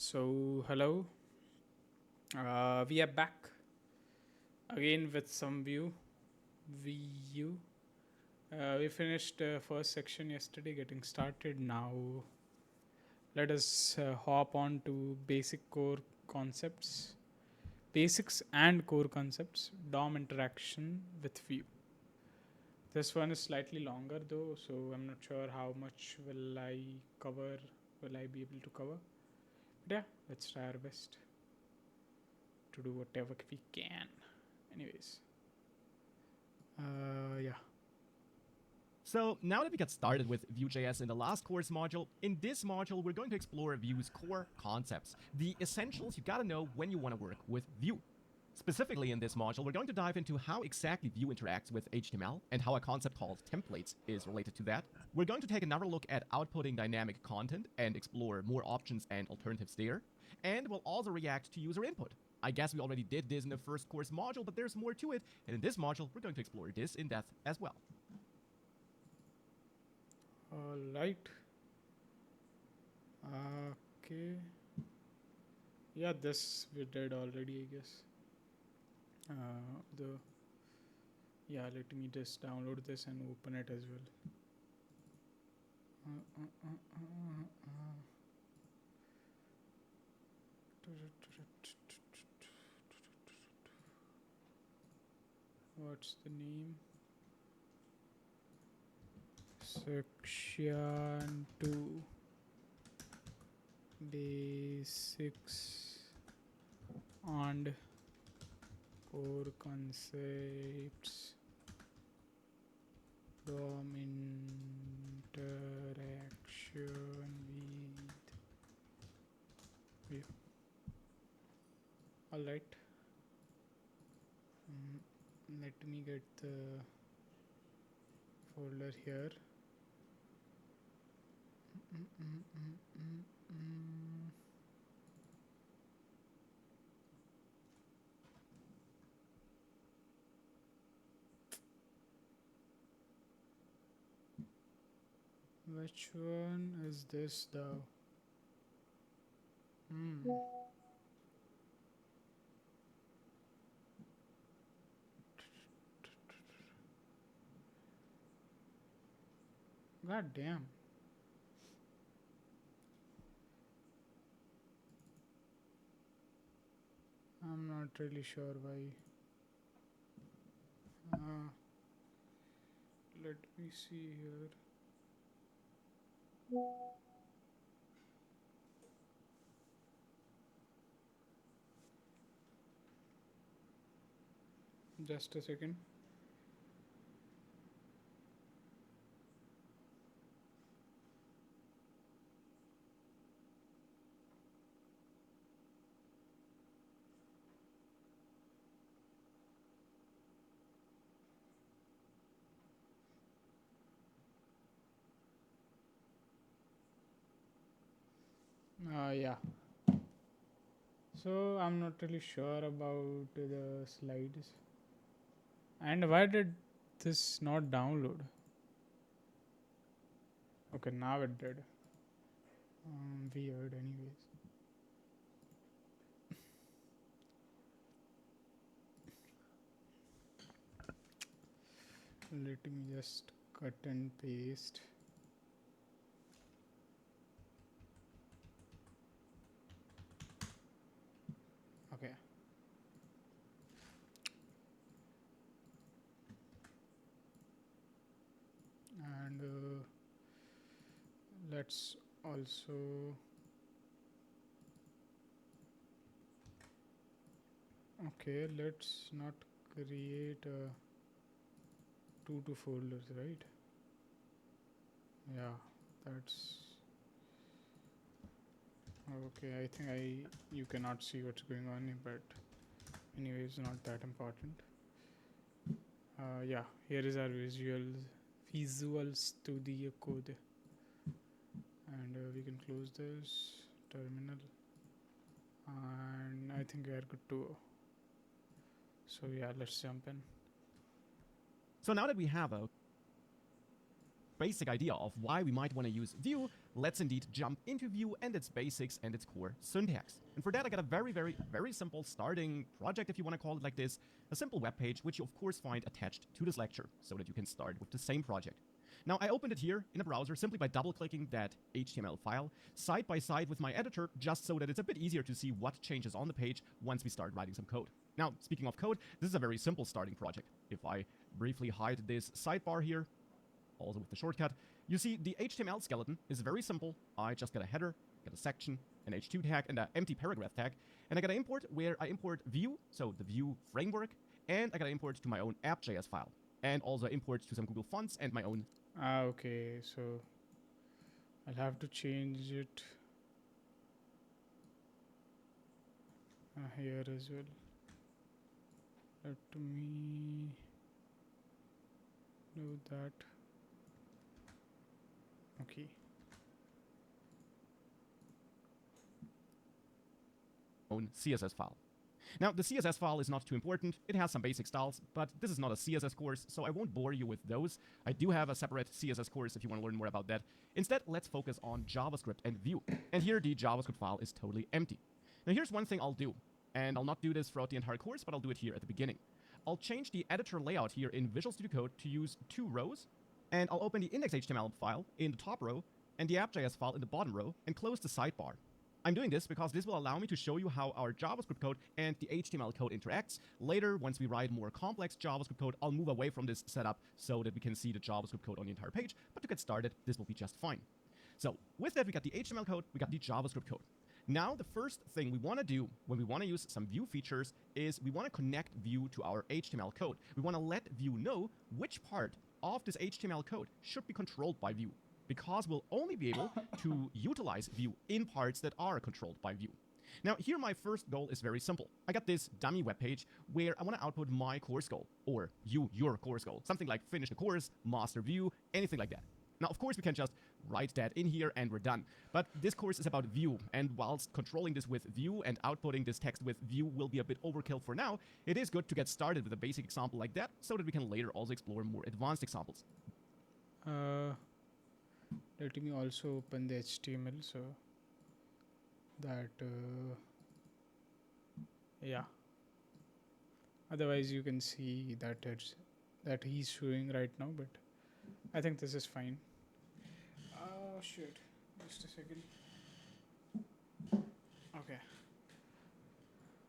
So, hello. We are back again with some view. We finished first section yesterday, getting started. Now, let us hop on to basics and core concepts. DOM interaction with view. This one is slightly longer though, so I'm not sure how much will I cover. Will I be able to cover? But yeah, let's try our best to do whatever we can. Anyways, yeah. So now that we got started with Vue.js in the last course module, in this module we're going to explore Vue's core concepts, the essentials you gotta know when you want to work with Vue. Specifically in this module, we're going to dive into how exactly Vue interacts with HTML and how a concept called templates is related to that. We're going to take another look at outputting dynamic content and explore more options and alternatives there. And we'll also react to user input. I guess we already did this in the first course module, but there's more to it, and in this module, we're going to explore this in depth as well. All right. Okay. Yeah, this we did already, I guess. The yeah, let me just download this and open it as well. What's the name? Section 2 Basics and Core Concepts DOM interaction with view. Alright. Let me get the folder here. Which one is this though? God damn. I'm not really sure why. Let me see here. Just a second. Yeah. So I'm not really sure about the slides. And why did this not download? Okay, now it did. Weird, anyways. Let me just cut and paste. Okay. And let's also okay, let's not create two folders, right? Yeah, that's okay. I think you cannot see what's going on, but anyways, not that important. Yeah, here is our Visual Studio Code, and we can close this terminal, and I think we are good to go. So yeah, let's jump in. So now that we have a basic idea of why we might want to use Vue, let's indeed jump into Vue and its basics and its core syntax. And for that, I got a very simple starting project, if you want to call it like this, a simple web page, which you of course find attached to this lecture, so that you can start with the same project. Now, I opened it here in a browser simply by double-clicking that HTML file side by side with my editor, just so that it's a bit easier to see what changes on the page once we start writing some code. Now, speaking of code, this is a very simple starting project. If I briefly hide this sidebar here, also with the shortcut, you see the HTML skeleton is very simple. I just got a header, got a section, an h2 tag, and an empty paragraph tag. And I got to import where I import Vue, so the Vue framework, and I got to import to my own app.js file. And also import to some Google Fonts and my own. Okay, so I'll have to change it here as well. Let me do that. Okay. Own CSS file. Now, the CSS file is not too important. It has some basic styles, but this is not a CSS course, so I won't bore you with those. I do have a separate CSS course if you want to learn more about that. Instead, let's focus on JavaScript and Vue. And here, the JavaScript file is totally empty. Now, here's one thing I'll do, and I'll not do this throughout the entire course, but I'll do it here at the beginning. I'll change the editor layout here in Visual Studio Code to use 2 rows, and I'll open the index.html file in the top row and the app.js file in the bottom row and close the sidebar. I'm doing this because this will allow me to show you how our JavaScript code and the HTML code interacts. Later, once we write more complex JavaScript code, I'll move away from this setup so that we can see the JavaScript code on the entire page. But to get started, this will be just fine. So with that, we got the HTML code, we got the JavaScript code. Now, the first thing we want to do when we want to use some Vue features is we want to connect Vue to our HTML code. We want to let Vue know which part of this HTML code should be controlled by Vue, because we'll only be able to utilize Vue in parts that are controlled by Vue. Now, here my first goal is very simple. I got this dummy web page where I want to output my course goal, or your course goal. Something like finish the course, master Vue, anything like that. Now, of course, we can just write that in here and we're done. But this course is about Vue, and whilst controlling this with Vue and outputting this text with Vue will be a bit overkill for now, it is good to get started with a basic example like that so that we can later also explore more advanced examples. Let me also open the HTML so that yeah. Otherwise, you can see that that he's showing right now, but I think this is fine. Oh shit! Just a second. Okay.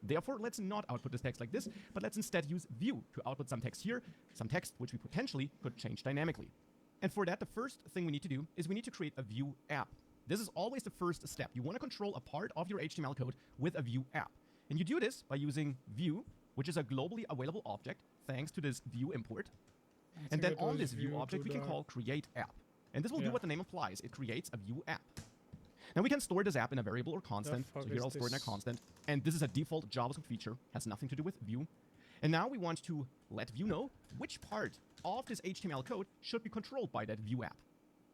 Therefore, let's not output this text like this, but let's instead use Vue to output some text here, some text which we potentially could change dynamically. And for that, the first thing we need to do is we need to create a Vue app. This is always the first step. You want to control a part of your HTML code with a Vue app. And you do this by using Vue, which is a globally available object, thanks to this Vue import. And then on this Vue object, we can call create app. And this will do what the name implies. It creates a Vue app. Now we can store this app in a variable or constant. So here I'll store it in a constant. And this is a default JavaScript feature. Has nothing to do with Vue. And now we want to let Vue know which part of this HTML code should be controlled by that Vue app.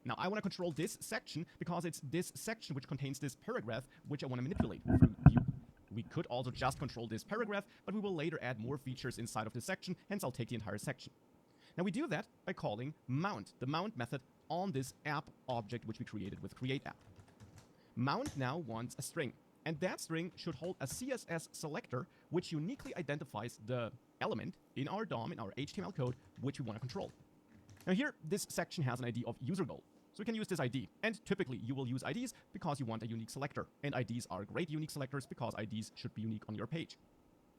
Now I want to control this section because it's this section which contains this paragraph which I want to manipulate through Vue. We could also just control this paragraph, but we will later add more features inside of this section, hence I'll take the entire section. Now we do that by calling mount, the mount method on this app object which we created with create app. Mount now wants a string, and that string should hold a CSS selector which uniquely identifies the element in our DOM, in our HTML code, which we want to control. Now here, this section has an ID of user goal, so we can use this ID. And typically, you will use IDs because you want a unique selector, and IDs are great unique selectors because IDs should be unique on your page.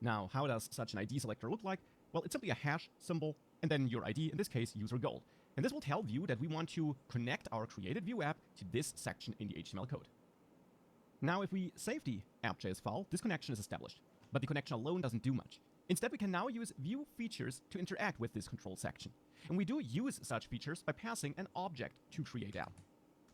Now, how does such an ID selector look like? Well, it's simply a hash symbol, and then your ID, in this case, user goal. And this will tell Vue that we want to connect our created Vue app to this section in the HTML code. Now, if we save the app.js file, this connection is established. But the connection alone doesn't do much. Instead, we can now use Vue features to interact with this control section. And we do use such features by passing an object to create app.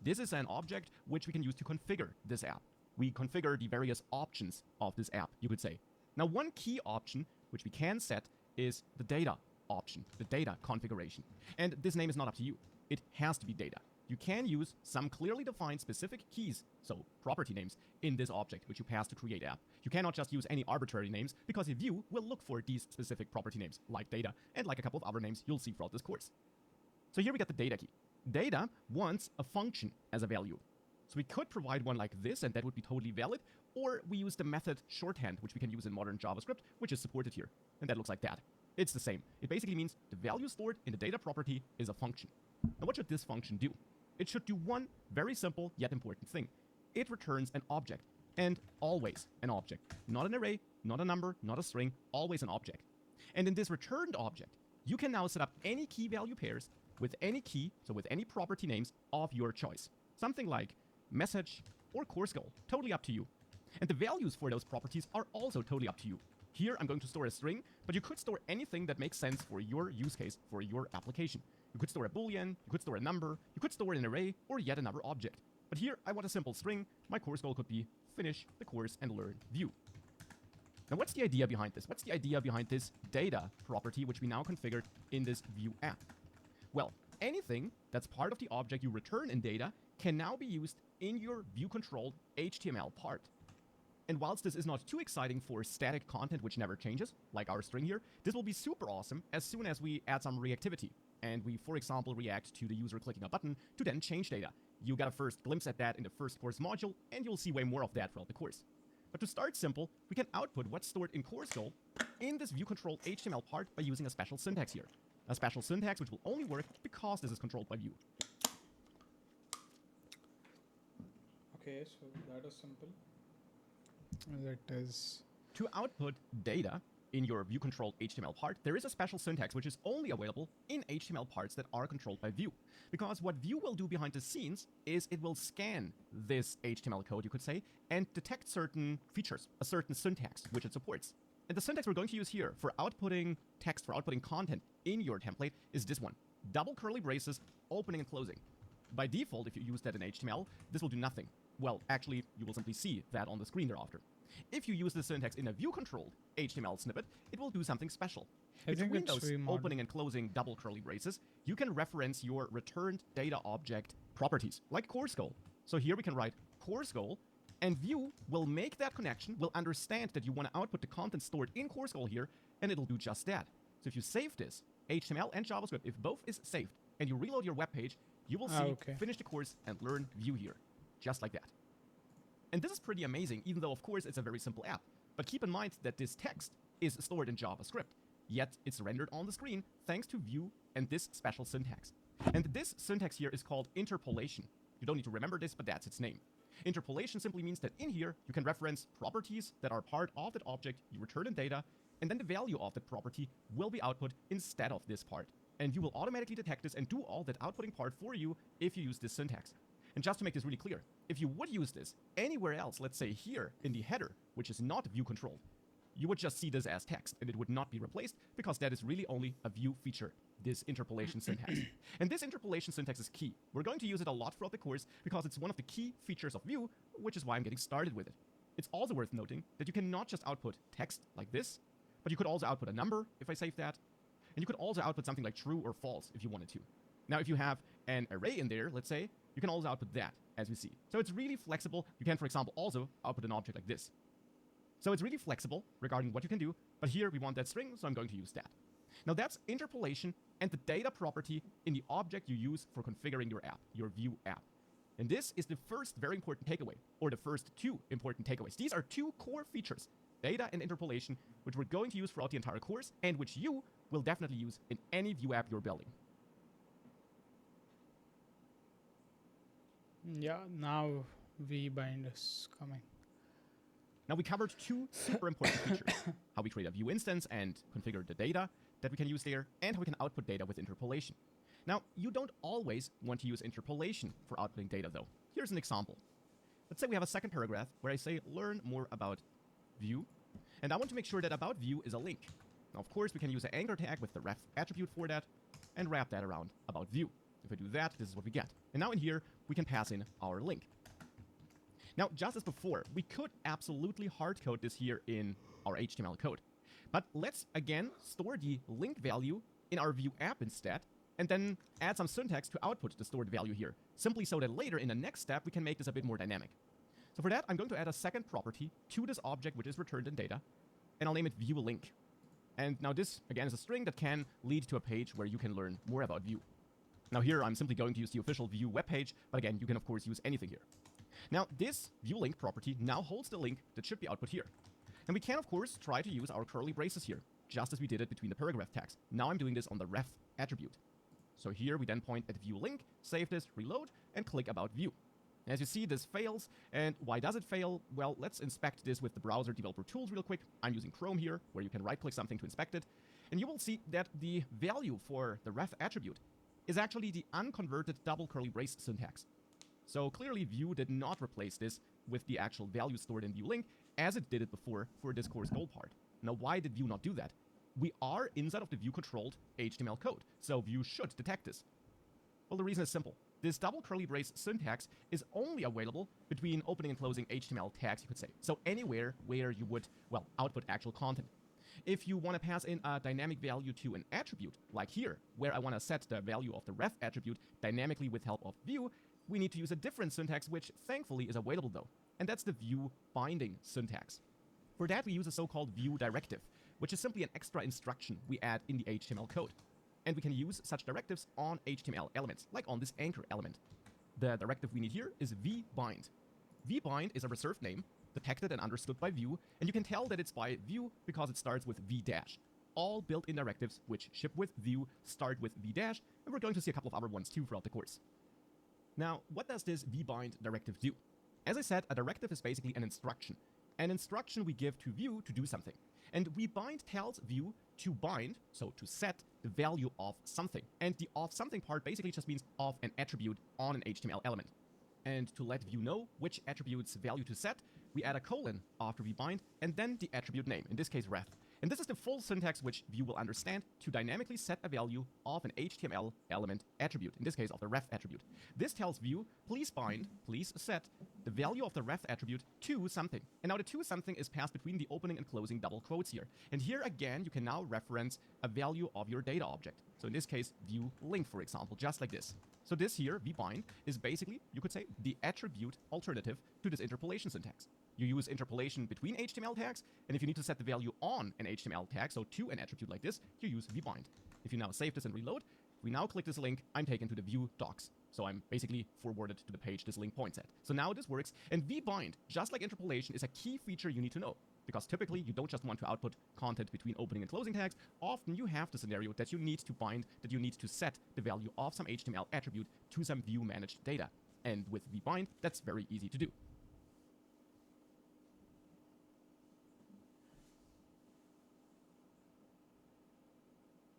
This is an object which we can use to configure this app. We configure the various options of this app, you could say. Now, one key option which we can set is the data option, the data configuration. And this name is not up to you. It has to be data. You can use some clearly defined specific keys, so property names, in this object which you pass to create app. You cannot just use any arbitrary names because a Vue will look for these specific property names like data and like a couple of other names you'll see throughout this course. So here we got the data key. Data wants a function as a value. So we could provide one like this, and that would be totally valid, or we use the method shorthand, which we can use in modern JavaScript, which is supported here. And that looks like that. It's the same. It basically means the value stored in the data property is a function. Now what should this function do? It should do one very simple yet important thing. It returns an object, and always an object. Not an array, not a number, not a string, always an object. And in this returned object, you can now set up any key value pairs with any key, so with any property names of your choice. Something like message or course goal, totally up to you. And the values for those properties are also totally up to you. Here I'm going to store a string, but you could store anything that makes sense for your use case, for your application. You could store a boolean, you could store a number, you could store an array, or yet another object. But here I want a simple string. My course goal could be finish the course and learn Vue. Now what's the idea behind this? What's the idea behind this data property, which we now configured in this Vue app? Well, anything that's part of the object you return in data can now be used in your Vue-controlled HTML part. And whilst this is not too exciting for static content which never changes, like our string here, this will be super awesome as soon as we add some reactivity. And we, for example, react to the user clicking a button to then change data. You got a first glimpse at that in the first course module, and you'll see way more of that throughout the course. But to start simple, we can output what's stored in course goal in this Vue-controlled HTML part by using a special syntax here. A special syntax which will only work because this is controlled by Vue. Okay, so that is simple. That is... To output data in your Vue-controlled HTML part, there is a special syntax which is only available in HTML parts that are controlled by Vue. Because what Vue will do behind the scenes is it will scan this HTML code, you could say, and detect certain features, a certain syntax which it supports. And the syntax we're going to use here for outputting text, for outputting content in your template is this one. Double curly braces, opening and closing. By default, if you use that in HTML, this will do nothing. Well, actually, you will simply see that on the screen thereafter. If you use the syntax in a Vue-controlled HTML snippet, it will do something special. Between those opening and closing double curly braces, you can reference your returned data object properties, like course goal. So here we can write course goal, and Vue will make that connection, will understand that you want to output the content stored in course goal here, and it'll do just that. So if you save this, HTML and JavaScript, if both is saved, and you reload your web page, you will see finish the course and learn Vue here, just like that. And this is pretty amazing, even though, of course, it's a very simple app. But keep in mind that this text is stored in JavaScript, yet it's rendered on the screen thanks to Vue and this special syntax. And this syntax here is called interpolation. You don't need to remember this, but that's its name. Interpolation simply means that in here, you can reference properties that are part of that object you return in data, and then the value of that property will be output instead of this part. And Vue will automatically detect this and do all that outputting part for you if you use this syntax. And just to make this really clear, if you would use this anywhere else, let's say here in the header, which is not Vue controlled, you would just see this as text and it would not be replaced because that is really only a Vue feature, this interpolation syntax. And this interpolation syntax is key. We're going to use it a lot throughout the course because it's one of the key features of Vue, which is why I'm getting started with it. It's also worth noting that you cannot just output text like this, but you could also output a number if I save that. And you could also output something like true or false if you wanted to. Now, if you have an array in there, let's say, you can also output that, as we see. So it's really flexible. You can, for example, also output an object like this. So it's really flexible regarding what you can do, but here we want that string, so I'm going to use that. Now that's interpolation and the data property in the object you use for configuring your app, your Vue app. And this is the first very important takeaway, or the first two important takeaways. These are two core features, data and interpolation, which we're going to use throughout the entire course, and which you will definitely use in any Vue app you're building. Yeah, now vbind is coming. Now we covered two super important features. How we create a Vue instance and configure the data that we can use there, and how we can output data with interpolation. Now, you don't always want to use interpolation for outputting data though. Here's an example. Let's say we have a second paragraph where I say learn more about Vue, and I want to make sure that about Vue is a link. Now, of course, we can use an anchor tag with the ref attribute for that and wrap that around about Vue. If we do that, this is what we get. And now in here, we can pass in our link. Now, just as before, we could absolutely hardcode this here in our HTML code. But let's, again, store the link value in our Vue app instead, and then add some syntax to output the stored value here, simply so that later in the next step, we can make this a bit more dynamic. So for that, I'm going to add a second property to this object, which is returned in data, and I'll name it Vue link. And now this, again, is a string that can lead to a page where you can learn more about Vue. Now here I'm simply going to use the official Vue webpage, but again, you can of course use anything here. Now this ViewLink property now holds the link that should be output here. And we can of course try to use our curly braces here, just as we did it between the paragraph tags. Now I'm doing this on the ref attribute. So here we then point at ViewLink, save this, reload, and click About Vue. As you see, this fails. And why does it fail? Well, let's inspect this with the browser developer tools real quick. I'm using Chrome here, where you can right-click something to inspect it. And you will see that the value for the ref attribute is actually the unconverted double curly brace syntax. So clearly Vue did not replace this with the actual value stored in ViewLink as it did it before for this course goal part. Now why did Vue not do that? We are inside of the Vue-controlled HTML code, so Vue should detect this. Well, the reason is simple. This double curly brace syntax is only available between opening and closing HTML tags, you could say. So anywhere where you would, well, output actual content. If you want to pass in a dynamic value to an attribute, like here, where I want to set the value of the ref attribute dynamically with help of Vue, we need to use a different syntax, which thankfully is available though. And that's the Vue binding syntax. For that, we use a so-called Vue directive, which is simply an extra instruction we add in the HTML code. And we can use such directives on HTML elements, like on this anchor element. The directive we need here is vbind. Vbind is a reserved name, detected and understood by Vue, and you can tell that it's by Vue because it starts with v-. All built-in directives which ship with Vue start with v-, and we're going to see a couple of other ones too throughout the course. Now, what does this vbind directive do? As I said, a directive is basically an instruction. An instruction we give to Vue to do something. And vbind tells Vue to bind, so to set the value of something. And the of something part basically just means of an attribute on an HTML element. And to let Vue know which attribute's value to set, we add a colon after vbind and then the attribute name, in this case ref. And this is the full syntax which Vue will understand to dynamically set a value of an HTML element attribute, in this case of the ref attribute. This tells Vue, please bind, please set the value of the ref attribute to something. And now the to something is passed between the opening and closing double quotes here. And here again, you can now reference a value of your data object. So in this case, Vue link, for example, just like this. So this here, vbind, is basically, you could say, the attribute alternative to this interpolation syntax. You use interpolation between HTML tags, and if you need to set the value on an HTML tag, so to an attribute like this, you use vbind. If you now save this and reload, if we now click this link, I'm taken to the Vue docs. So I'm basically forwarded to the page this link points at. So now this works, and vbind, just like interpolation, is a key feature you need to know. Because typically, you don't just want to output content between opening and closing tags. Often you have the scenario that you need to bind, that you need to set the value of some HTML attribute to some Vue managed data. And with vbind, that's very easy to do.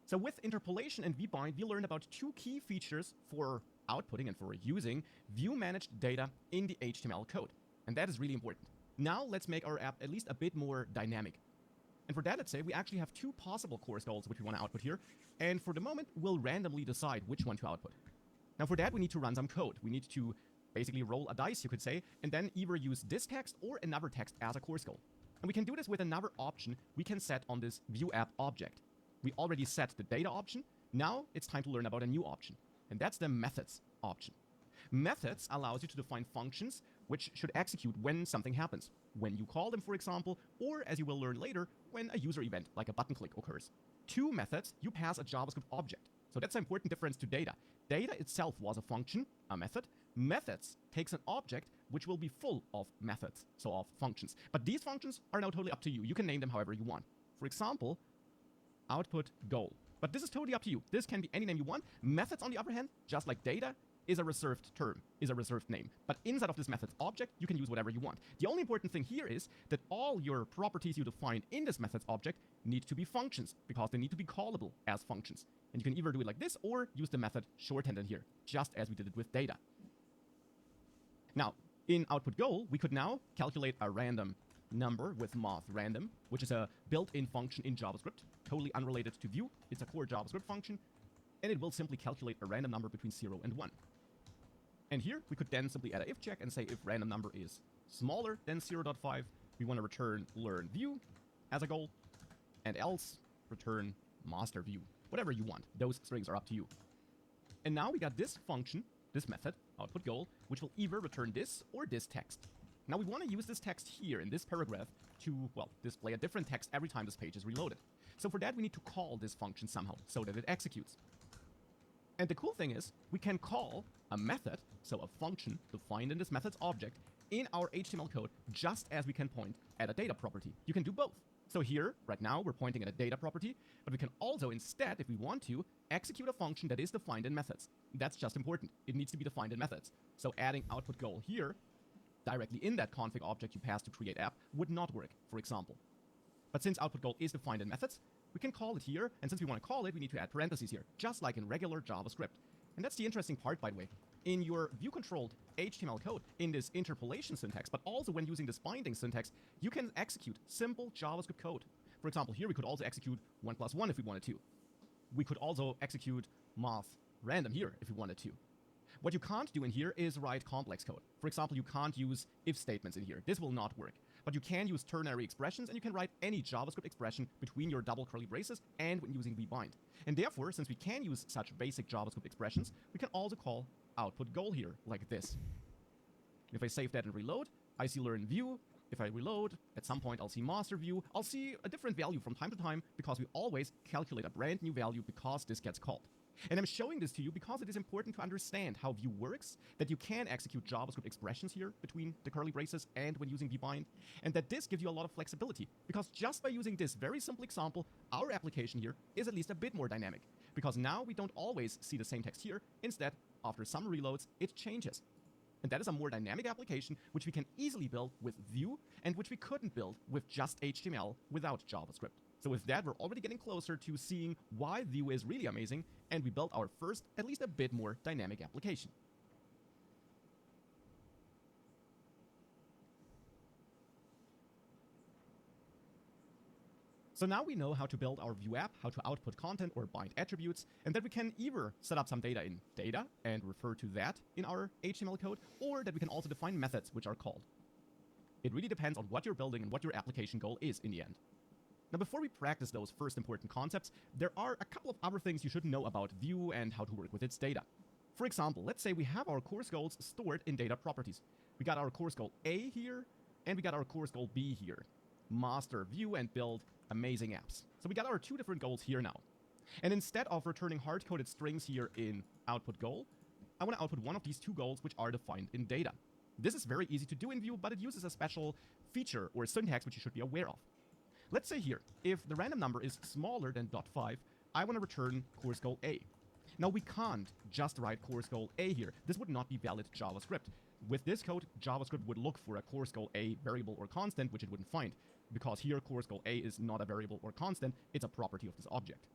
So with interpolation and vbind, we learned about two key features for outputting and for using Vue managed data in the HTML code. And that is really important. Now let's make our app at least a bit more dynamic. And for that, let's say we actually have two possible course goals which we want to output here. And for the moment, we'll randomly decide which one to output. Now for that, we need to run some code. We need to basically roll a dice, you could say, and then either use this text or another text as a course goal. And we can do this with another option we can set on this Vue app object. We already set the data option. Now it's time to learn about a new option. And that's the methods option. Methods allows you to define functions which should execute when something happens. When you call them, for example, or as you will learn later, when a user event like a button click occurs. To methods, you pass a JavaScript object. So that's an important difference to data. Data itself was a function, a method. Methods takes an object which will be full of methods, so of functions. But these functions are now totally up to you. You can name them however you want. For example, output goal. But this is totally up to you. This can be any name you want. Methods, on the other hand, just like data, is a reserved term, is a reserved name. But inside of this methods object, you can use whatever you want. The only important thing here is that all your properties you define in this methods object need to be functions, because they need to be callable as functions. And you can either do it like this, or use the method shorthanded here, just as we did it with data. Now, in output goal, we could now calculate a random number with moth random, which is a built-in function in JavaScript, totally unrelated to Vue. It's a core JavaScript function, and it will simply calculate a random number between 0 and 1. And here, we could then simply add an if check and say if random number is smaller than 0.5, we want to return learn Vue as a goal, and else return master Vue. Whatever you want. Those strings are up to you. And now we got this function, this method, output goal, which will either return this or this text. Now we want to use this text here in this paragraph to, well, display a different text every time this page is reloaded. So for that, we need to call this function somehow so that it executes. And the cool thing is, we can call a method, so a function defined in this method's object, in our HTML code just as we can point at a data property. You can do both. So here, right now, we're pointing at a data property, but we can also instead, if we want to, execute a function that is defined in methods. That's just important. It needs to be defined in methods. So adding output goal here, directly in that config object you passed to create app, would not work, for example. But since output goal is defined in methods, we can call it here, and since we want to call it, we need to add parentheses here, just like in regular JavaScript. And that's the interesting part, by the way. In your view-controlled HTML code, in this interpolation syntax, but also when using this binding syntax, you can execute simple JavaScript code. For example, here we could also execute 1 plus 1 if we wanted to. We could also execute math random here if we wanted to. What you can't do in here is write complex code. For example, you can't use if statements in here. This will not work. But you can use ternary expressions, and you can write any JavaScript expression between your double curly braces and when using vbind. And therefore, since we can use such basic JavaScript expressions, we can also call output goal here, like this. If I save that and reload, I see learn view. If I reload, at some point I'll see master view. I'll see a different value from time to time because we always calculate a brand new value because this gets called. And I'm showing this to you because it is important to understand how Vue works, that you can execute JavaScript expressions here between the curly braces and when using vbind, and that this gives you a lot of flexibility, because just by using this very simple example, our application here is at least a bit more dynamic, because now we don't always see the same text here. Instead, after some reloads, it changes. And that is a more dynamic application, which we can easily build with Vue, and which we couldn't build with just HTML without JavaScript. So with that, we're already getting closer to seeing why Vue is really amazing, and we built our first, at least a bit more dynamic application. So now we know how to build our Vue app, how to output content or bind attributes, and that we can either set up some data in data and refer to that in our HTML code, or that we can also define methods which are called. It really depends on what you're building and what your application goal is in the end. Now, before we practice those first important concepts, there are a couple of other things you should know about Vue and how to work with its data. For example, let's say we have our course goals stored in data properties. We got our course goal A here, and we got our course goal B here. Master Vue and build amazing apps. So we got our two different goals here now. And instead of returning hard-coded strings here in output goal, I want to output one of these two goals which are defined in data. This is very easy to do in Vue, but it uses a special feature or syntax which you should be aware of. Let's say here, if the random number is smaller than .5, I want to return course goal A. Now we can't just write course goal A here. This would not be valid JavaScript. With this code, JavaScript would look for a course goal A variable or constant, which it wouldn't find, because here course goal A is not a variable or constant, it's a property of this object.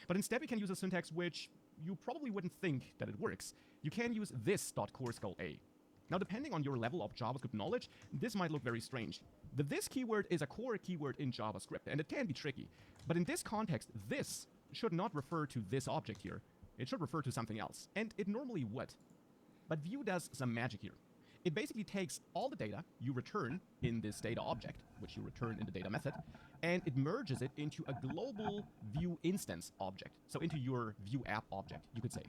But instead we can use a syntax which you probably wouldn't think that it works. You can use this.coursegOA. Now, depending on your level of JavaScript knowledge, this might look very strange. The this keyword is a core keyword in JavaScript, and it can be tricky. But in this context, this should not refer to this object here. It should refer to something else, and it normally would. But Vue does some magic here. It basically takes all the data you return in this data object, which you return in the data method, and it merges it into a global Vue instance object. So into your Vue app object, you could say.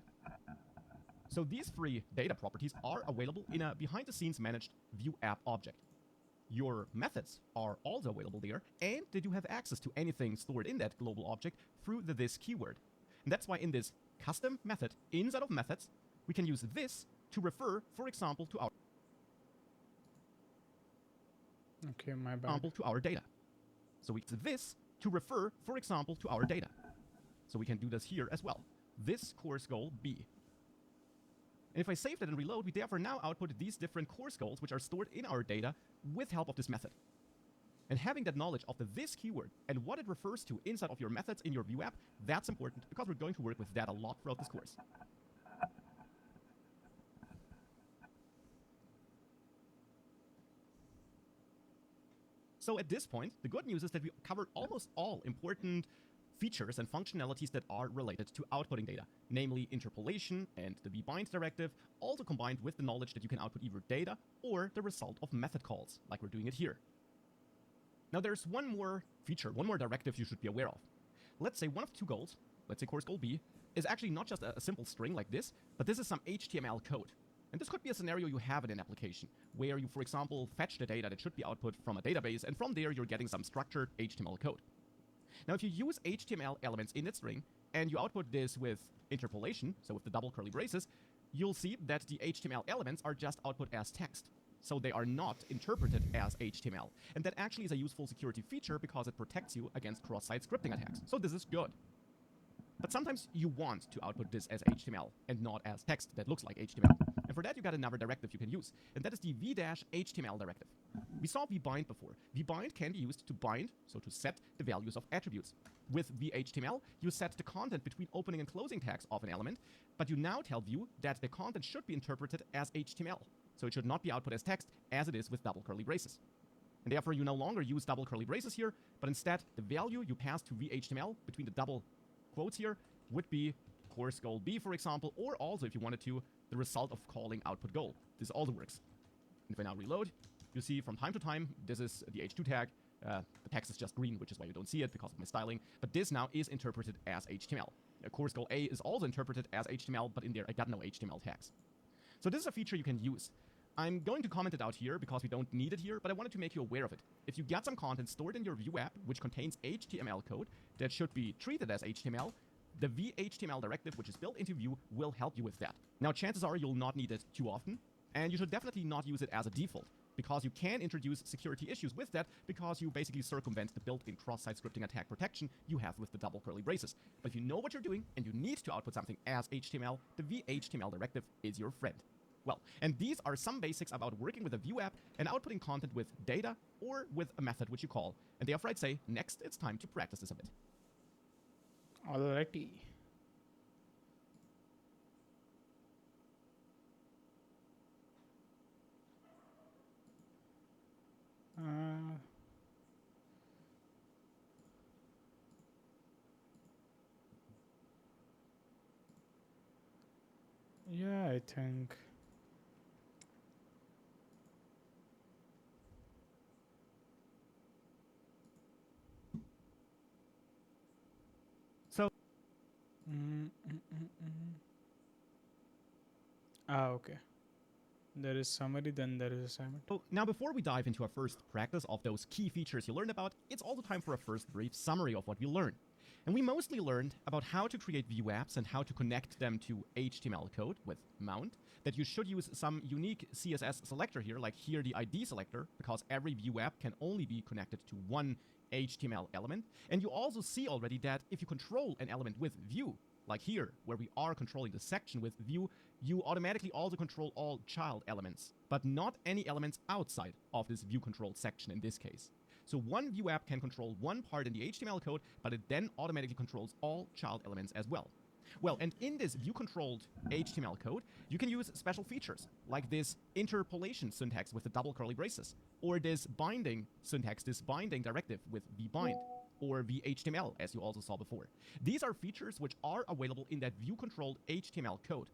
So these three data properties are available in a behind-the-scenes managed Vue app object. Your methods are also available there, and they do have access to anything stored in that global object through the this keyword. And that's why in this custom method inside of methods, we can use this to refer, for example, to our to our data. So we use this to refer, for example, to our data. So we can do this here as well. This course goal B. And if I save that and reload, we therefore now output these different course goals which are stored in our data with help of this method. And having that knowledge of the this keyword and what it refers to inside of your methods in your Vue app, that's important because we're going to work with that a lot throughout this course. So at this point, the good news is that we covered almost all important features and functionalities that are related to outputting data, namely interpolation and the vbind directive, also combined with the knowledge that you can output either data or the result of method calls, like we're doing it here. Now there's one more feature, one more directive you should be aware of. Let's say one of two goals, let's say course goal B, is actually not just a simple string like this, but this is some HTML code. And this could be a scenario you have in an application, where you, for example, fetch the data that should be output from a database, and from there you're getting some structured HTML code. Now, if you use HTML elements in its string and you output this with interpolation, so with the double curly braces, you'll see that the HTML elements are just output as text. So they are not interpreted as HTML. And that actually is a useful security feature because it protects you against cross-site scripting attacks. So this is good. But sometimes you want to output this as HTML and not as text that looks like HTML. And for that, you got another directive you can use, and that is the v-html directive. We saw vbind before. Vbind can be used to bind, so to set the values of attributes. With v-html, you set the content between opening and closing tags of an element, but you now tell Vue that the content should be interpreted as HTML. So it should not be output as text, as it is with double curly braces. And therefore, you no longer use double curly braces here, but instead, the value you pass to v-html between the double quotes here would be course goal B, for example, or also, if you wanted to, the result of calling output goal. This also works. And if I now reload, you see from time to time, this is the h2 tag. The text is just green, which is why you don't see it because of my styling. But this now is interpreted as HTML. Course goal A is also interpreted as HTML, but in there I got no HTML tags. So this is a feature you can use. I'm going to comment it out here because we don't need it here, but I wanted to make you aware of it. If you get some content stored in your Vue app which contains HTML code that should be treated as HTML, the v-html directive, which is built into Vue, will help you with that. Now, chances are you'll not need it too often, and you should definitely not use it as a default, because you can introduce security issues with that, because you basically circumvent the built-in cross-site scripting attack protection you have with the double curly braces. But if you know what you're doing, and you need to output something as HTML, the v-html directive is your friend. Well, and these are some basics about working with a Vue app and outputting content with data or with a method which you call. And therefore I'd say, next it's time to practice this a bit. Alrighty. Yeah, I think. So, Okay. There is summary, then there is assignment. So now before we dive into our first practice of those key features you learned about, it's also time for a first brief summary of what we learned. And we mostly learned about how to create Vue apps and how to connect them to HTML code with mount, that you should use some unique CSS selector here, like here the ID selector, because every Vue app can only be connected to one HTML element. And you also see already that if you control an element with Vue, like here, where we are controlling the section with Vue, you automatically also control all child elements, but not any elements outside of this Vue controlled section in this case. So one Vue app can control one part in the HTML code, but it then automatically controls all child elements as well. Well, and in this Vue-controlled HTML code, you can use special features, like this interpolation syntax with the double curly braces, or this binding syntax, this binding directive with vbind, or v-html, as you also saw before. These are features which are available in that Vue-controlled HTML code.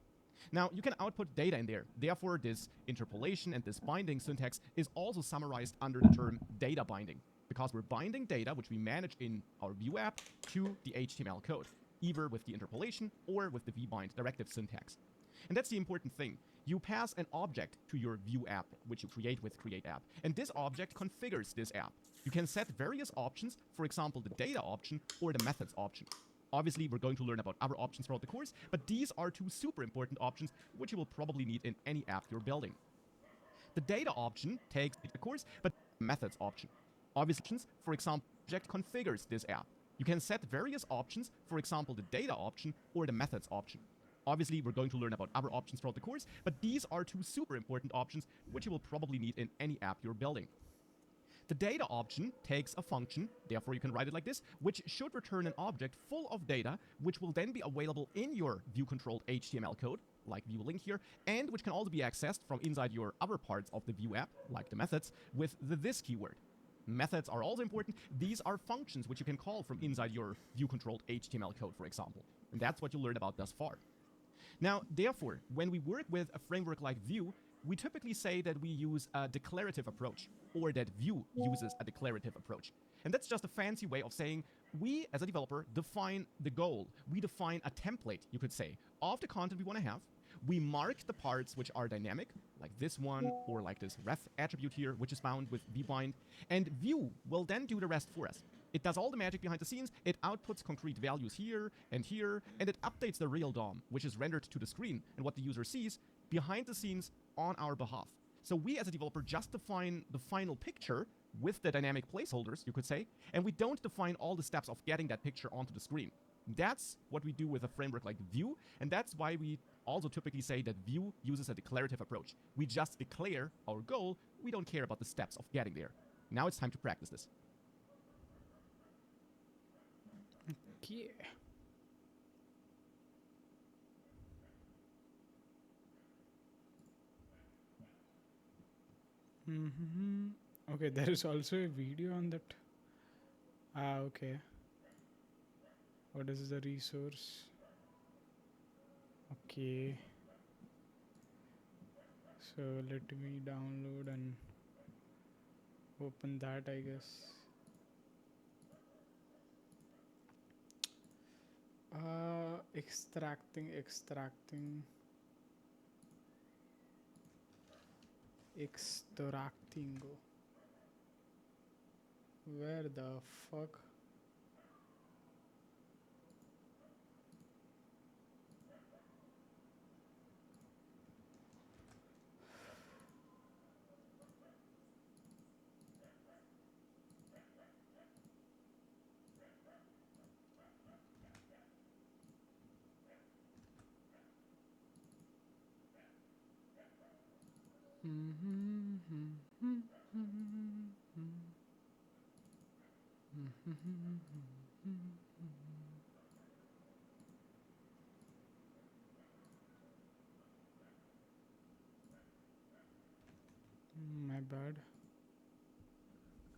Now, you can output data in there. Therefore, this interpolation and this binding syntax is also summarized under the term data binding, because we're binding data, which we manage in our Vue app, to the HTML code, either with the interpolation or with the vbind directive syntax. And that's the important thing. You pass an object to your Vue app, which you create with create app, and this object configures this app. You can set various options, for example, the data option or the methods option. Obviously, we're going to learn about other options throughout the course, but these are two super important options which you will probably need in any app you're building. The data option takes the course, but methods option. Obviously, for example, object configures this app. You can set various options, for example, the data option or the methods option. Obviously, we're going to learn about other options throughout the course, but these are two super important options which you will probably need in any app you're building. The data option takes a function, therefore you can write it like this, which should return an object full of data, which will then be available in your Vue-controlled HTML code, like Vue link here, and which can also be accessed from inside your other parts of the Vue app, like the methods, with the this keyword. Methods are also important. These are functions which you can call from inside your Vue-controlled HTML code, for example. And that's what you learned about thus far. Now, therefore, when we work with a framework like Vue, we typically say that we use a declarative approach, or that Vue uses a declarative approach. And that's just a fancy way of saying we, as a developer, define the goal. We define a template, you could say, of the content we want to have. We mark the parts which are dynamic, like this one, or like this ref attribute here, which is bound with vbind, and Vue will then do the rest for us. It does all the magic behind the scenes, it outputs concrete values here, and it updates the real DOM, which is rendered to the screen and what the user sees behind the scenes on our behalf. So we as a developer just define the final picture with the dynamic placeholders, you could say, and we don't define all the steps of getting that picture onto the screen. That's what we do with a framework like Vue, and that's why we also typically say that Vue uses a declarative approach. We just declare our goal, we don't care about the steps of getting there. Now it's time to practice this. Yeah. Okay, there is also a video on that. Okay. What is the resource? Okay. So let me download and open that, I guess. Extracting. Where the fuck? My bad.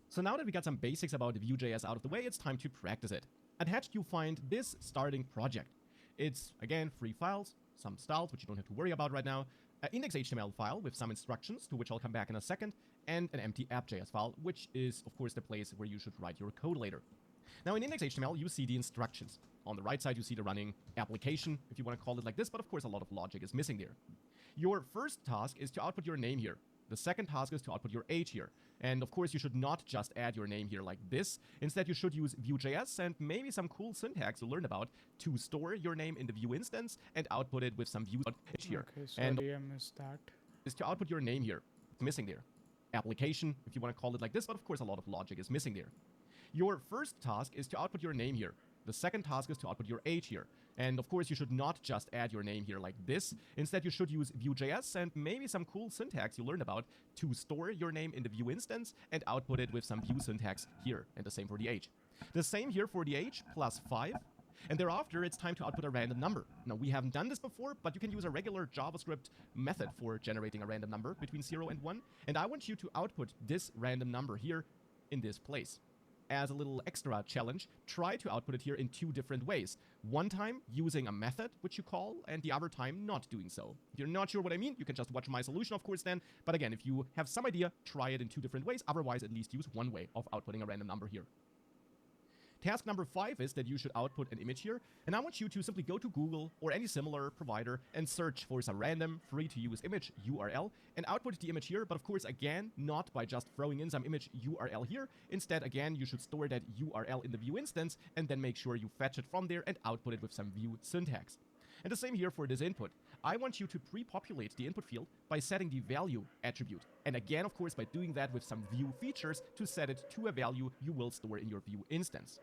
So now that we got some basics about Vue.js out of the way, it's time to practice it. Attached you'll find this starting project. It's, again, 3 files, some styles, which you don't have to worry about right now, an index.html file with some instructions, to which I'll come back in a second, and an empty app.js file, which is, of course, the place where you should write your code later. Now, in index.html, you see the instructions. On the right side, you see the running application, if you want to call it like this, but of course, a lot of logic is missing there. Your first task is to output your name here. The second task is to output your age here. And of course, you should not just add your name here like this. Instead, you should use Vue.js and maybe some cool syntax you learned about to store your name in the Vue instance and output it with some Vue here. Okay, sorry, I missed that. Is to output your name here. It's missing there. Application, if you want to call it like this, but of course, a lot of logic is missing there. Your first task is to output your name here. The second task is to output your age here. And of course, you should not just add your name here like this. Instead, you should use Vue.js and maybe some cool syntax you learned about to store your name in the Vue instance and output it with some Vue syntax here. And the same for the age. The same here for the age, plus 5. And thereafter, it's time to output a random number. Now, we haven't done this before, but you can use a regular JavaScript method for generating a random number between 0 and 1. And I want you to output this random number here in this place. As a little extra challenge, try to output it here in 2 different ways. One time using a method, which you call, and the other time not doing so. If you're not sure what I mean, you can just watch my solution, of course, then. But again, if you have some idea, try it in 2 different ways. Otherwise, at least use one way of outputting a random number here. Task number 5 is that you should output an image here, and I want you to simply go to Google or any similar provider and search for some random free-to-use image URL and output the image here, but of course, again, not by just throwing in some image URL here. Instead, again, you should store that URL in the Vue instance and then make sure you fetch it from there and output it with some Vue syntax. And the same here for this input. I want you to pre-populate the input field by setting the value attribute. And again, of course, by doing that with some Vue features to set it to a value you will store in your Vue instance.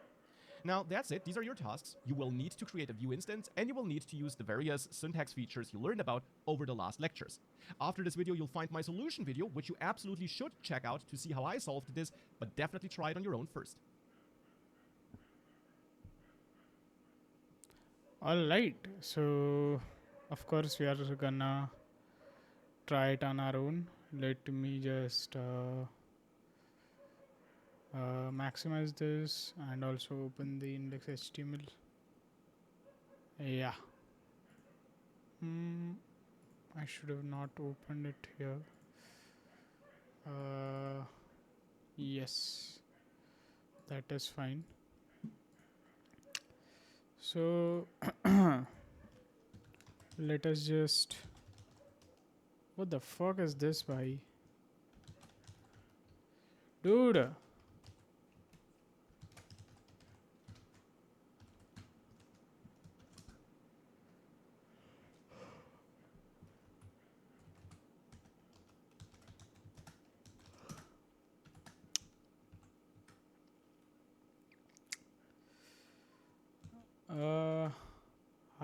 Now, that's it. These are your tasks. You will need to create a Vue instance, and you will need to use the various syntax features you learned about over the last lectures. After this video, you'll find my solution video, which you absolutely should check out to see how I solved this, but definitely try it on your own first. Alright, so of course we are gonna try it on our own. Let me just maximize this and also open the index.html. Yeah. I should have not opened it here. Yes, that is fine. So let us just, what the fuck is this, bhai? Dude,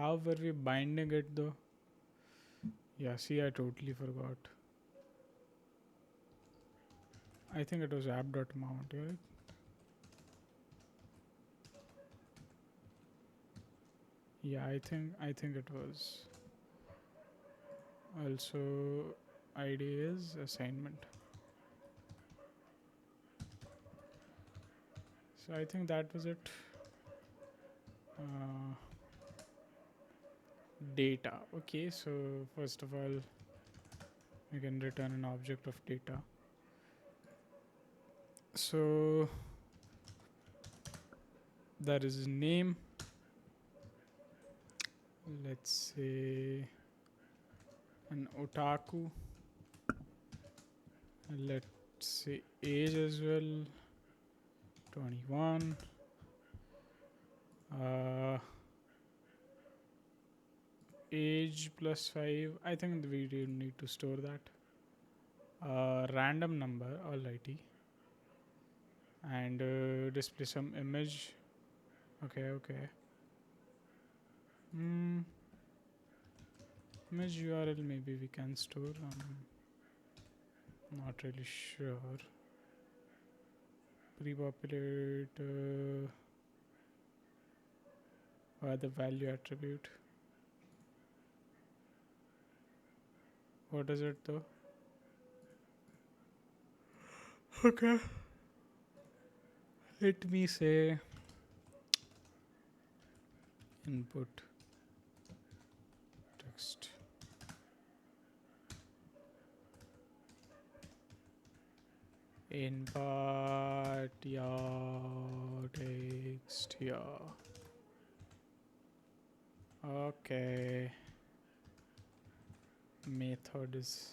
how were we binding it though? Yeah, see, I totally forgot. I think it was app.mount, right? Yeah, I think it was. Also, ID is assignment. So I think that was it. Uh, Data. Okay, so first of all, we can return an object of data. So that is name. Let's say an otaku. Let's say age as well. 21. Age plus 5. I think we didn't need to store that. Random number, alrighty. And display some image. Okay. Image URL maybe we can store. Not really sure. Pre-populate the value attribute. What is it though? Okay. Let me say input text. Input your text here. Okay. Method is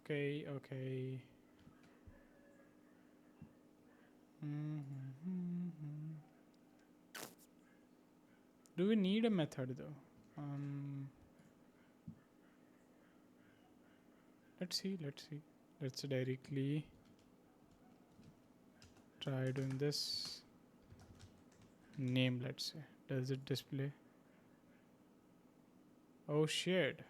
okay. Do we need a method though? Let's see. Let's directly try doing this. Name, let's say. Does it display? Oh shit.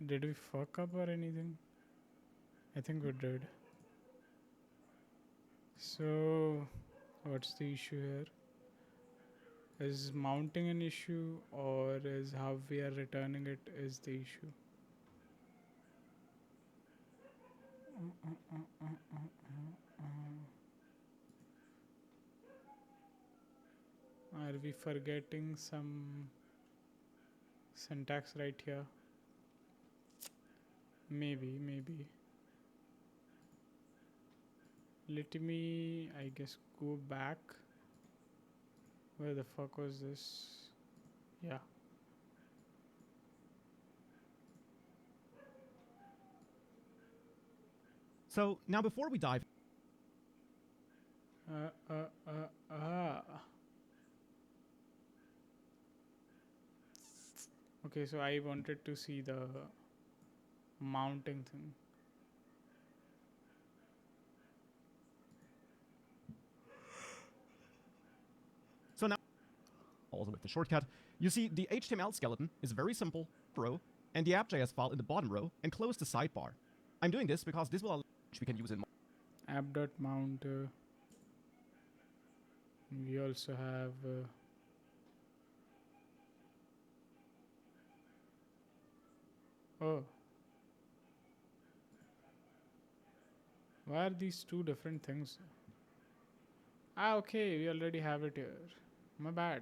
Did we fuck up or anything? I think we did. So, what's the issue here? Is mounting an issue, or is how we are returning it is the issue? Are we forgetting some syntax right here? Maybe. Let me, I guess, go back. Where the fuck was this? Yeah. So now before we dive Okay, so I wanted to see the mounting thing. So now, also with the shortcut, you see the HTML skeleton is very simple, row, and the app.js file in the bottom row, and close the sidebar. I'm doing this because this will allow which we can use in App.mount. We also have oh, why are these two different things? Okay, we already have it here. My bad.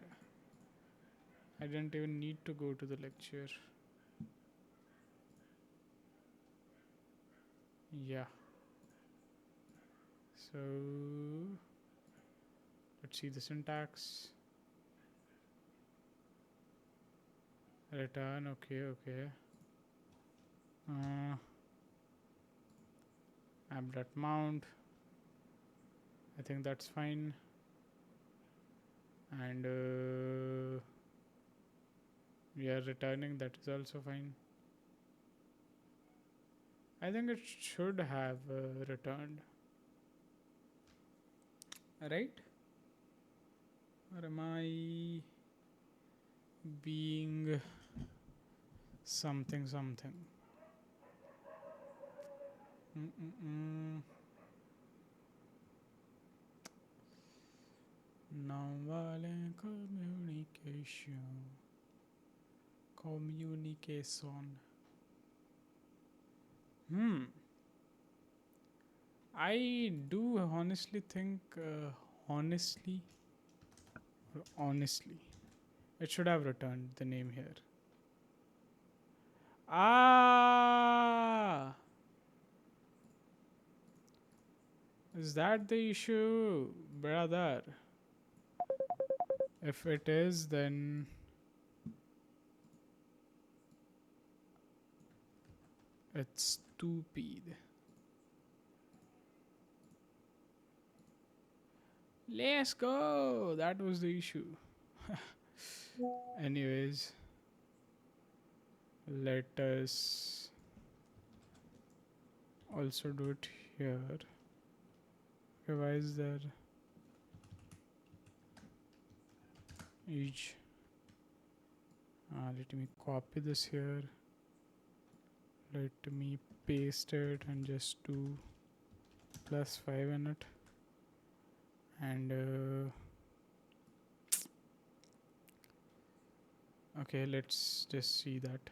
I didn't even need to go to the lecture. Yeah. So let's see the syntax. Return. Okay. App.mount. I think that's fine. And we are returning, that is also fine. I think it should have returned, right? Or am I being something something? Mm-mm-mm. Non-violent communication. I do honestly think, honestly, honestly, it should have returned the name here. Ah, is that the issue, brother? If it is, then it's stupid. Let's go. That was the issue. Anyways, let us also do it here. Okay, why is there each? Let me copy this here. Let me paste it and just do +5 in it. And okay, let's just see that.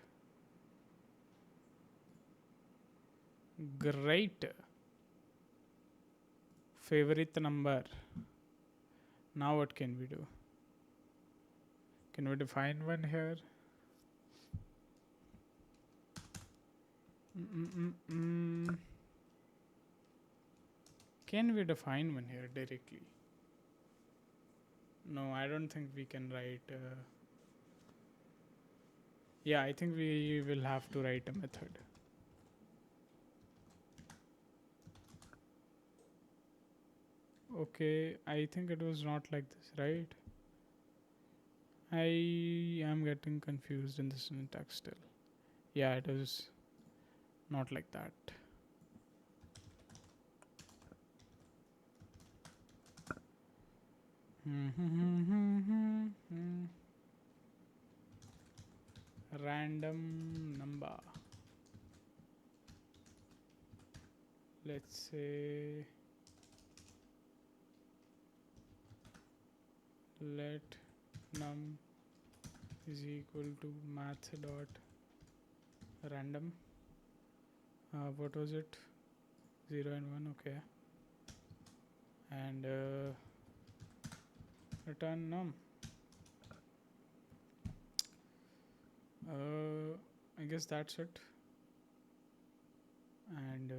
Great. Favorite number. Now what can we do? Can we define one here? Can we define one here directly? No, I don't think we can write. Yeah, I think we will have to write a method. Okay, I think it was not like this, right? I am getting confused in the syntax still. Yeah, it is not like that. Random number. Let's say let num is equal to math dot random. What was it? 0 and 1. Okay. And return num. I guess that's it. And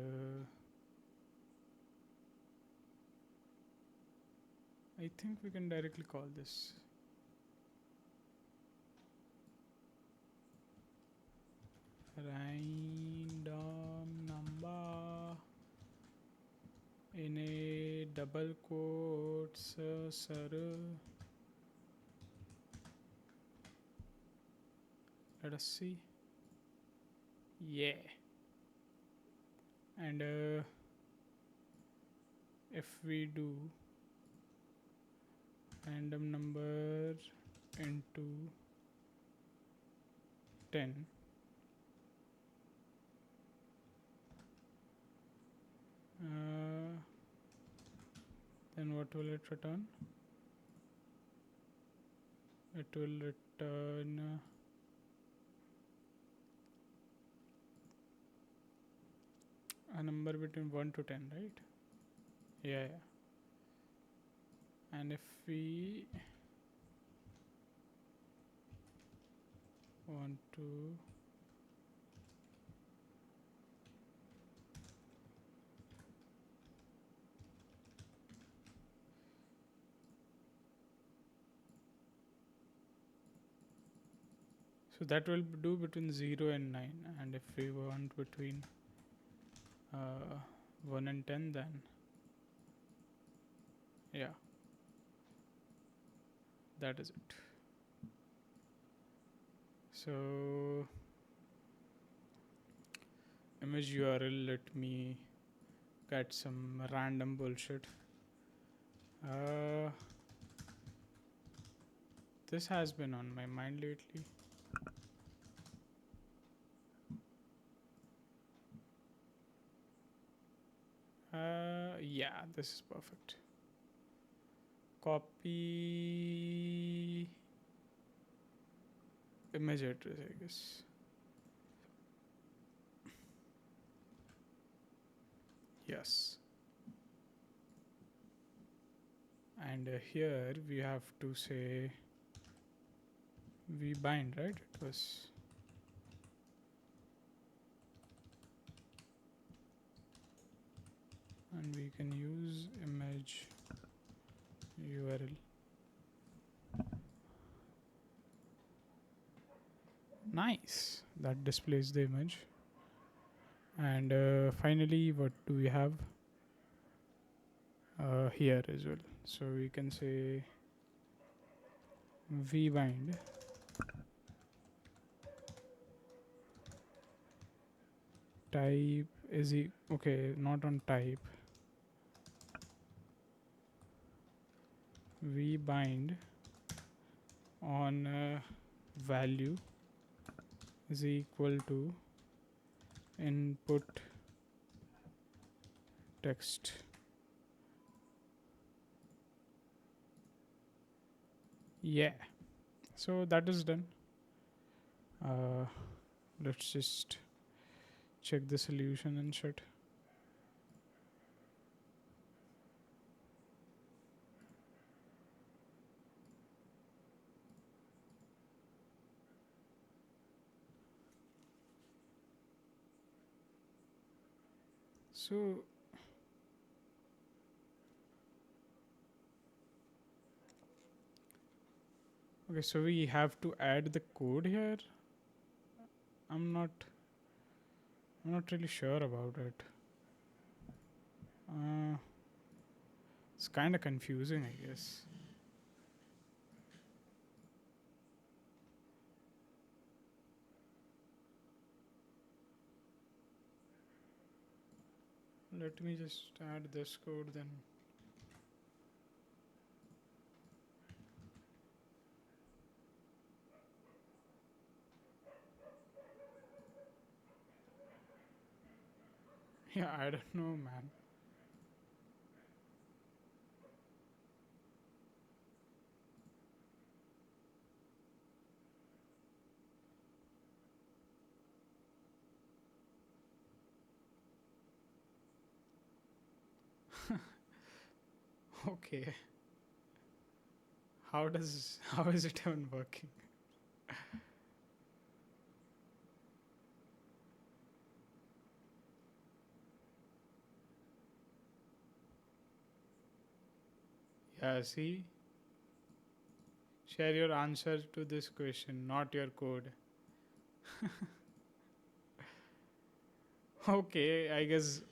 I think we can directly call this random number in a double quotes, sir. Let us see. Yeah. And if we do random number into 10, then what will it return? It will return a number between 1 to 10, right? Yeah. And if we want to so that will do between 0 and 9, and if we want between 1 and 10, then yeah, that is it. So image URL, let me get some random bullshit. This has been on my mind lately. Yeah, this is perfect. Copy image address, I guess. Yes. And here we have to say vbind, right? It was. And we can use image URL. Nice. That displays the image. And finally, what do we have? Here as well. So we can say vbind type is okay, not on type. Vbind on value is equal to input text. Yeah, so that is done. Let's just check the solution and shit. So okay, so we have to add the code here. I'm not really sure about it. It's kind of confusing, I guess. Let me just add this code then. Yeah, I don't know, man. Okay. How is it even working? Yeah, see? Share your answer to this question, not your code. Okay, I guess.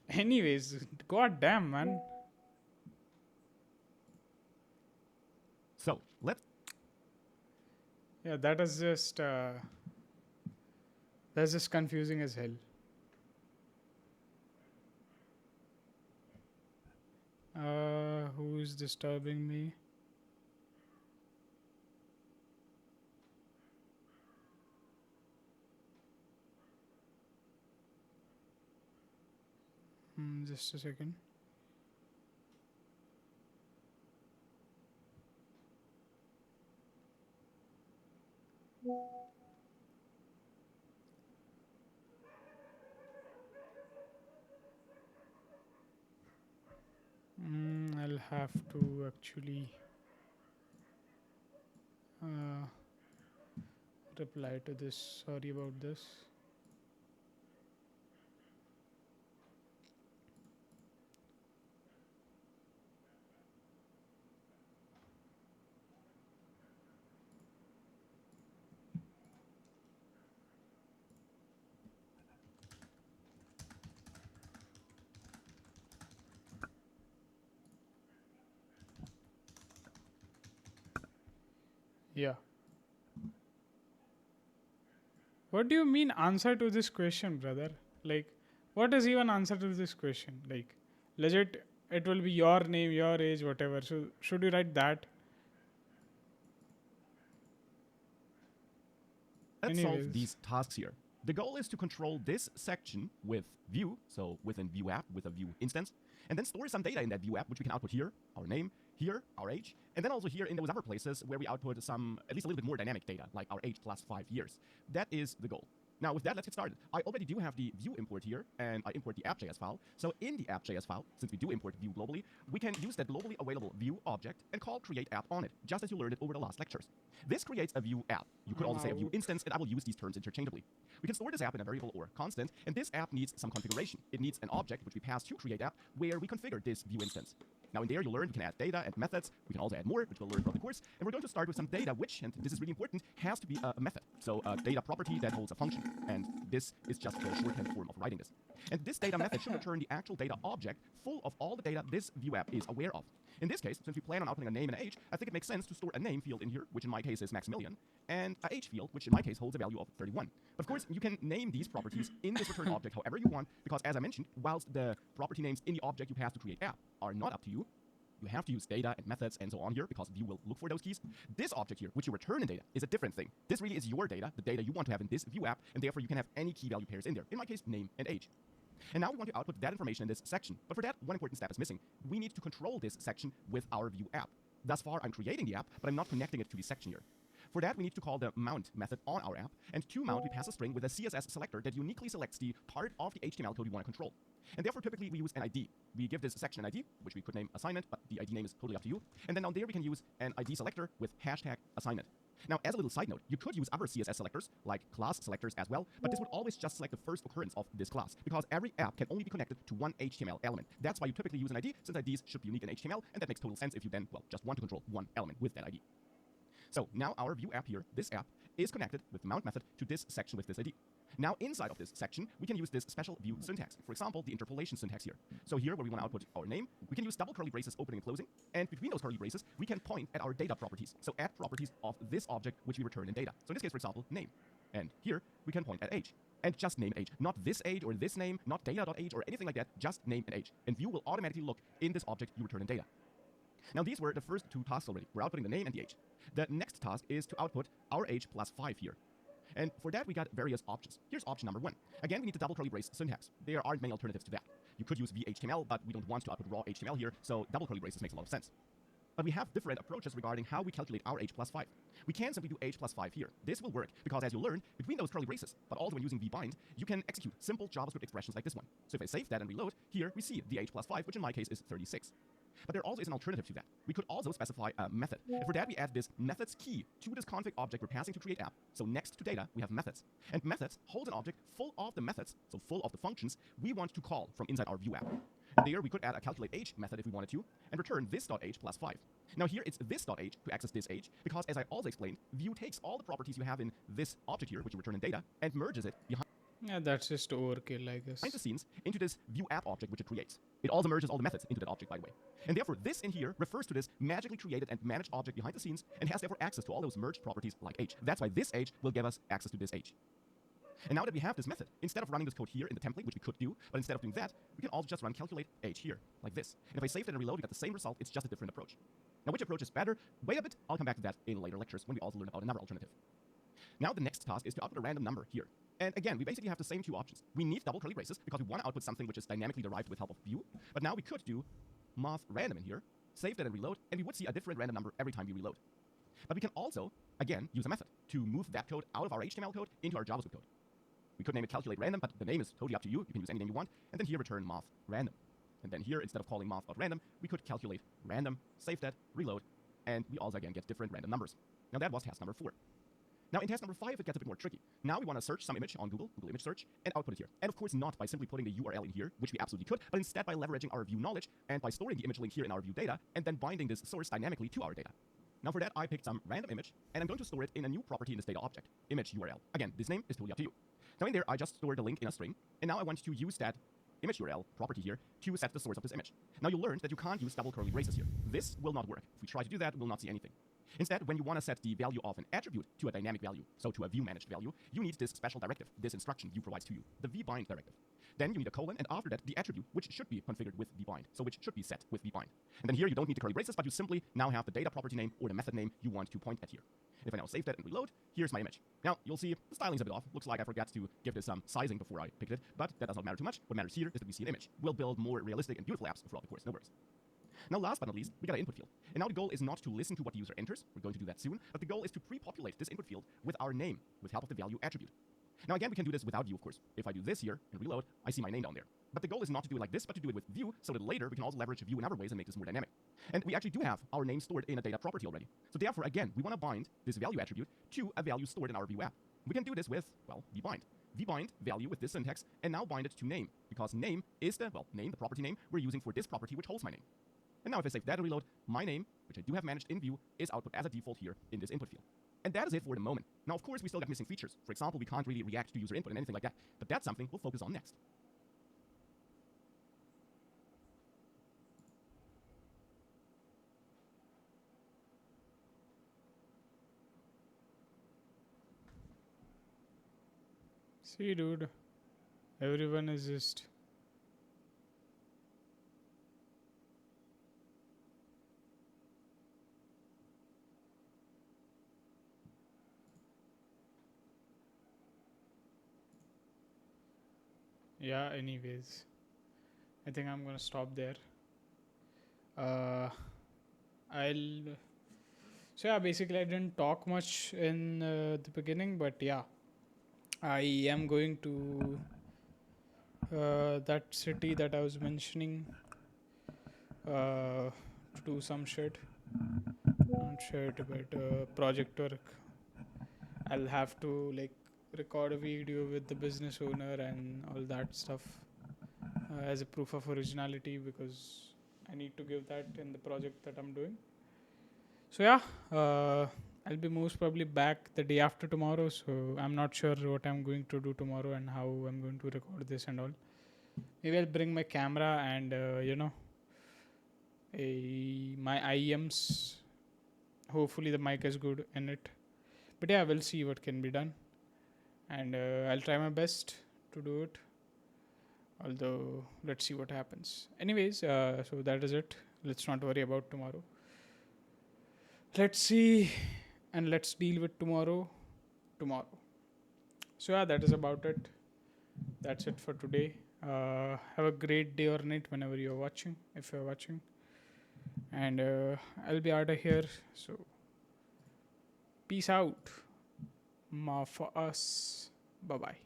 Anyways, god damn, man. So let's Yeah, that's just confusing as hell. Who's disturbing me? Just a second. I'll have to actually uh, reply to this. Sorry about this. Yeah. What do you mean answer to this question, brother? Like, what is even answer to this question? Like, legit, it will be your name, your age, whatever. So, should you write that? Let's solve Anyways. these tasks here. The goal is to control this section with view, so within view app with a view instance, and then store some data in that view app, which we can output here, our name, here, our age, and then also here in those other places where we output some, at least a little bit more dynamic data, like our age plus 5 years. That is the goal. Now with that, let's get started. I already do have the view import here, and I import the app.js file. So in the app.js file, since we do import view globally, we can use that globally available view object and call create app on it, just as you learned it over the last lectures. This creates a view app. You could also say a view instance, and I will use these terms interchangeably. We can store this app in a variable or constant, and this app needs some configuration. It needs an object, which we pass to create app, where we configure this view instance. Now in there you'll learn we can add data and methods. We can also add more, which we'll learn throughout the course. And we're going to start with some data, which, and this is really important, has to be a method. So a data property that holds a function. And this is just the shorthand form of writing this. And this data method should return the actual data object full of all the data this view app is aware of. In this case, since we plan on outputting a name and age, I think it makes sense to store a name field in here, which in my case is Maximilian, and a age field, which in my case holds a value of 31. But of course, you can name these properties in this return object however you want, because as I mentioned, whilst the property names in the object you pass to create app are not up to you, you have to use data and methods and so on here, because view will look for those keys. This object here, which you return in data, is a different thing. This really is your data, the data you want to have in this view app, and therefore you can have any key value pairs in there. In my case, name and age. And now we want to output that information in this section. But for that, one important step is missing. We need to control this section with our view app. Thus far, I'm creating the app, but I'm not connecting it to the section here. For that, we need to call the mount method on our app, and to mount, we pass a string with a CSS selector that uniquely selects the part of the HTML code we want to control. And therefore, typically, we use an ID. We give this section an ID, which we could name assignment, but the ID name is totally up to you. And then down there, we can use an ID selector with hashtag assignment. Now, as a little side note, you could use other CSS selectors, like class selectors as well, but this would always just select the first occurrence of this class, because every app can only be connected to one HTML element. That's why you typically use an ID, since IDs should be unique in HTML, and that makes total sense if you then, well, just want to control one element with that ID. So now our view app here, this app, is connected with the mount method to this section with this ID. Now inside of this section, we can use this special view syntax. For example, the interpolation syntax here. So here where we want to output our name, we can use double curly braces opening and closing, and between those curly braces, we can point at our data properties. So add properties of this object which we return in data. So in this case, for example, name. And here we can point at age. And just name age. Not this age or this name, not data.age or anything like that, just name and age. And view will automatically look in this object you return in data. Now these were the first two tasks already. We're outputting the name and the age. The next task is to output our age plus 5 here. And for that, we got various options. Here's option number 1. Again, we need the double curly brace syntax. There aren't many alternatives to that. You could use VHTML, but we don't want to output raw HTML here, so double curly braces makes a lot of sense. But we have different approaches regarding how we calculate our age plus 5. We can simply do age plus 5 here. This will work, because as you learned, between those curly braces, but also when using vbind, you can execute simple JavaScript expressions like this one. So if I save that and reload, here we see the age plus 5, which in my case is 36. But there also is an alternative to that. We could also specify a method. And for that, we add this methods key to this config object we're passing to create app. So next to data, we have methods. And methods hold an object full of the methods, so full of the functions we want to call from inside our view app. And there we could add a calculate age method if we wanted to, and return this.age plus 5. Now here it's this.age to access this age, because as I also explained, view takes all the properties you have in this object here, which you return in data, and merges it behind Yeah, that's just overkill, I guess. the scenes into this view app object which it creates. It also merges all the methods into that object, by the way. And therefore, this in here refers to this magically created and managed object behind the scenes, and has therefore access to all those merged properties like age. That's why this age will give us access to this age. And now that we have this method, instead of running this code here in the template, which we could do, but instead of doing that, we can also just run calculate age here, like this. And if I save it and reload, we get the same result, it's just a different approach. Now which approach is better? Wait a bit, I'll come back to that in later lectures when we also learn about another alternative. Now the next task is to output a random number here. And again, we basically have the same two options. We need double curly braces because we want to output something which is dynamically derived with help of view. But now we could do math random in here, save that and reload, and we would see a different random number every time we reload. But we can also, again, use a method to move that code out of our HTML code into our JavaScript code. We could name it calculate random, but the name is totally up to you. You can use any name you want. And then here return math random. And then here, instead of calling math.random, we could calculate random, save that, reload, and we also again get different random numbers. Now that was task number 4. Now in task number 5, it gets a bit more tricky. Now we want to search some image on Google image search, and output it here. And of course not by simply putting the URL in here, which we absolutely could, but instead by leveraging our view knowledge, and by storing the image link here in our view data, and then binding this source dynamically to our data. Now for that, I picked some random image, and I'm going to store it in a new property in this data object, image URL. Again, this name is totally up to you. Now in there, I just stored the link in a string, and now I want to use that image URL property here to set the source of this image. Now you learned that you can't use double curly braces here. This will not work. If we try to do that, we'll not see anything. Instead, when you want to set the value of an attribute to a dynamic value, so to a view managed value, you need this special directive, this instruction view provides to you, the vbind directive. Then you need a colon, and after that, the attribute, which should be configured with vbind, so which should be set with vbind. And then here you don't need the curly braces, but you simply now have the data property name or the method name you want to point at here. If I now save that and reload, here's my image. Now, you'll see the styling's a bit off. Looks like I forgot to give this some sizing before I picked it, but that does not matter too much. What matters here is that we see an image. We'll build more realistic and beautiful apps throughout the course, no worries. Now, last but not least, we got an input field. And now the goal is not to listen to what the user enters, we're going to do that soon, but the goal is to pre-populate this input field with our name, with help of the value attribute. Now again, we can do this without view, of course. If I do this here and reload, I see my name down there. But the goal is not to do it like this, but to do it with view, so that later we can also leverage view in other ways and make this more dynamic. And we actually do have our name stored in a data property already. So therefore, again, we want to bind this value attribute to a value stored in our view app. We can do this with, well, vbind. Vbind value with this syntax, and now bind it to name, because name is the, well, name, the property name we're using for this property which holds my name. And now if I save that and reload, my name, which I do have managed in view, is output as a default here in this input field. And that is it for the moment. Now, of course, we still got missing features. For example, we can't really react to user input and anything like that. But that's something we'll focus on next. See, dude, everyone is just... Yeah, anyways, I think I'm gonna stop there. So yeah, basically I didn't talk much in the beginning, but yeah, I am going to that city that I was mentioning to do some shit. Not shit, but project work. I'll have to like record a video with the business owner and all that stuff as a proof of originality, because I need to give that in the project that I'm doing. So yeah, I'll be most probably back the day after tomorrow, so I'm not sure what I'm going to do tomorrow and how I'm going to record this and all. Maybe I'll bring my camera and my IEMs. Hopefully the mic is good in it, but yeah, we'll see what can be done, and I'll try my best to do it, although let's see what happens. Anyways, so that is it. Let's not worry about tomorrow. Let's see and let's deal with tomorrow. So yeah, that is about it. That's it for today. Have a great day or night whenever you're watching, if you're watching, and I'll be out of here, so peace out for us. Bye bye.